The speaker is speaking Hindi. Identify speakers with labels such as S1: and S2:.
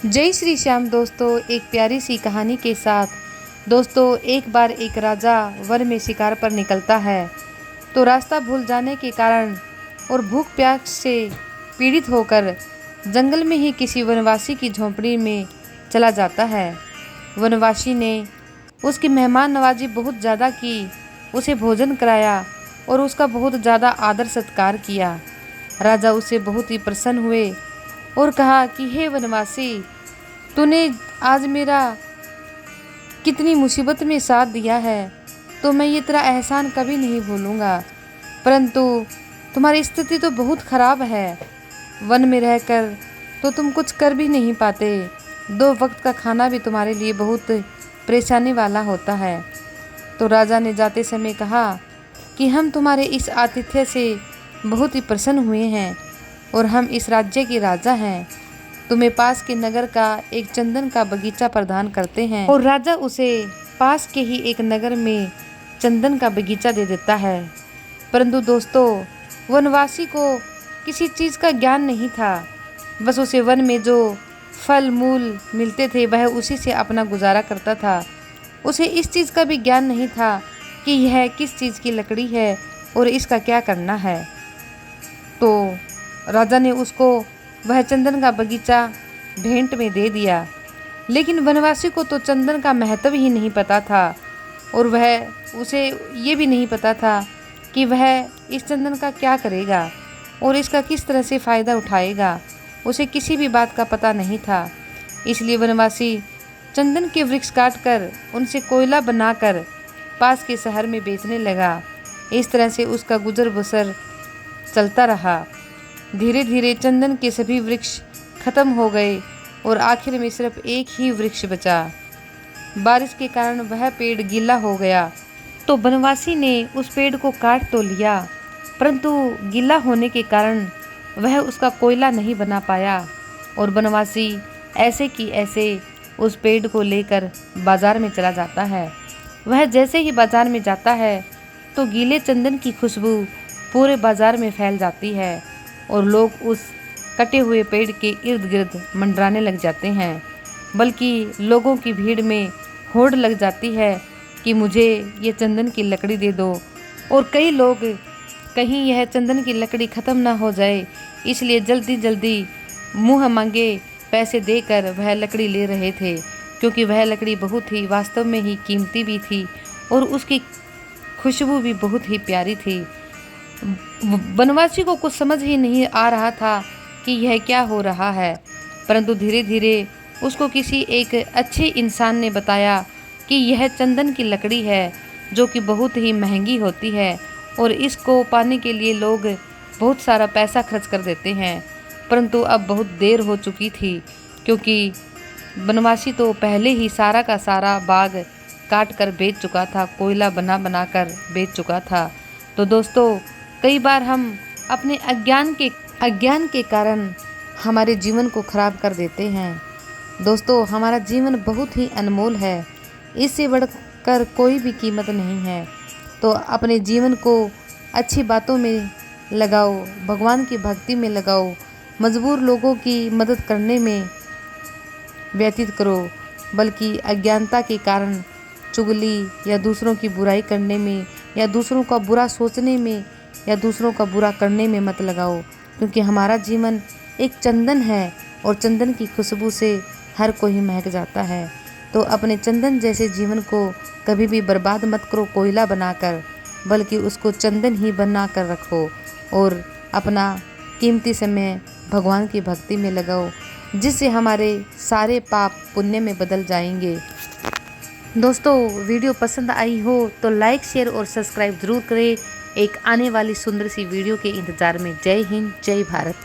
S1: जय श्री श्याम। दोस्तों, एक प्यारी सी कहानी के साथ दोस्तों, एक बार एक राजा वन में शिकार पर निकलता है तो रास्ता भूल जाने के कारण और भूख प्यास से पीड़ित होकर जंगल में ही किसी वनवासी की झोंपड़ी में चला जाता है। वनवासी ने उसकी मेहमान नवाजी बहुत ज़्यादा की, उसे भोजन कराया और उसका बहुत ज़्यादा आदर सत्कार किया। राजा उससे बहुत ही प्रसन्न हुए और कहा कि हे वनवासी, तूने आज मेरा कितनी मुसीबत में साथ दिया है, तो मैं ये तेरा एहसान कभी नहीं भूलूंगा। परंतु तुम्हारी स्थिति तो बहुत ख़राब है। वन में रहकर तो तुम कुछ कर भी नहीं पाते। 2 वक्त का खाना भी तुम्हारे लिए बहुत परेशानी वाला होता है। तो राजा ने जाते समय कहा कि हम तुम्हारे इस आतिथ्य से बहुत ही प्रसन्न हुए हैं और हम इस राज्य के राजा हैं। तुम्हें पास के नगर का एक चंदन का बगीचा प्रदान करते हैं। और राजा उसे पास के ही एक नगर में चंदन का बगीचा दे देता है। परंतु दोस्तों, वनवासी को किसी चीज़ का ज्ञान नहीं था। बस उसे वन में जो फल मूल मिलते थे वह उसी से अपना गुजारा करता था। उसे इस चीज़ का भी ज्ञान नहीं था कि यह किस चीज़ की लकड़ी है और इसका क्या करना है। तो राजा ने उसको वह चंदन का बगीचा भेंट में दे दिया। लेकिन वनवासी को तो चंदन का महत्व ही नहीं पता था और उसे ये भी नहीं पता था कि वह इस चंदन का क्या करेगा और इसका किस तरह से फ़ायदा उठाएगा। उसे किसी भी बात का पता नहीं था। इसलिए वनवासी चंदन के वृक्ष काटकर उनसे कोयला बनाकर पास के शहर में बेचने लगा। इस तरह से उसका गुजर बसर चलता रहा। धीरे धीरे चंदन के सभी वृक्ष खत्म हो गए और आखिर में सिर्फ एक ही वृक्ष बचा। बारिश के कारण वह पेड़ गीला हो गया तो वनवासी ने उस पेड़ को काट तो लिया, परंतु गीला होने के कारण वह उसका कोयला नहीं बना पाया। और वनवासी ऐसे की ऐसे उस पेड़ को लेकर बाजार में चला जाता है। वह जैसे ही बाजार में जाता है तो गीले चंदन की खुशबू पूरे बाजार में फैल जाती है और लोग उस कटे हुए पेड़ के इर्द गिर्द मंडराने लग जाते हैं। बल्कि लोगों की भीड़ में होड़ लग जाती है कि मुझे ये चंदन की लकड़ी दे दो। और कई लोग कहीं यह चंदन की लकड़ी ख़त्म ना हो जाए इसलिए जल्दी जल्दी मुँह मांगे पैसे देकर वह लकड़ी ले रहे थे, क्योंकि वह लकड़ी बहुत ही वास्तव में ही कीमती भी थी और उसकी खुशबू भी बहुत ही प्यारी थी। वनवासी को कुछ समझ ही नहीं आ रहा था कि यह क्या हो रहा है। परंतु धीरे धीरे उसको किसी एक अच्छे इंसान ने बताया कि यह चंदन की लकड़ी है जो कि बहुत ही महंगी होती है और इसको पाने के लिए लोग बहुत सारा पैसा खर्च कर देते हैं। परंतु अब बहुत देर हो चुकी थी, क्योंकि वनवासी तो पहले ही सारा का सारा बाग काट कर बेच चुका था, कोयला बना बना कर बेच चुका था। तो दोस्तों, कई बार हम अपने अज्ञान के कारण हमारे जीवन को खराब कर देते हैं। दोस्तों, हमारा जीवन बहुत ही अनमोल है, इससे बढ़कर कोई भी कीमत नहीं है। तो अपने जीवन को अच्छी बातों में लगाओ, भगवान की भक्ति में लगाओ, मजबूर लोगों की मदद करने में व्यतीत करो। बल्कि अज्ञानता के कारण चुगली या दूसरों की बुराई करने में या दूसरों का बुरा सोचने में या दूसरों का बुरा करने में मत लगाओ, क्योंकि हमारा जीवन एक चंदन है और चंदन की खुशबू से हर कोई महक जाता है। तो अपने चंदन जैसे जीवन को कभी भी बर्बाद मत करो कोयला बनाकर, बल्कि उसको चंदन ही बना कर रखो और अपना कीमती समय भगवान की भक्ति में लगाओ, जिससे हमारे सारे पाप पुण्य में बदल जाएंगे। दोस्तों, वीडियो पसंद आई हो तो लाइक शेयर और सब्सक्राइब जरूर करें। एक आने वाली सुंदर सी वीडियो के इंतज़ार में। जय हिंद, जय भारत।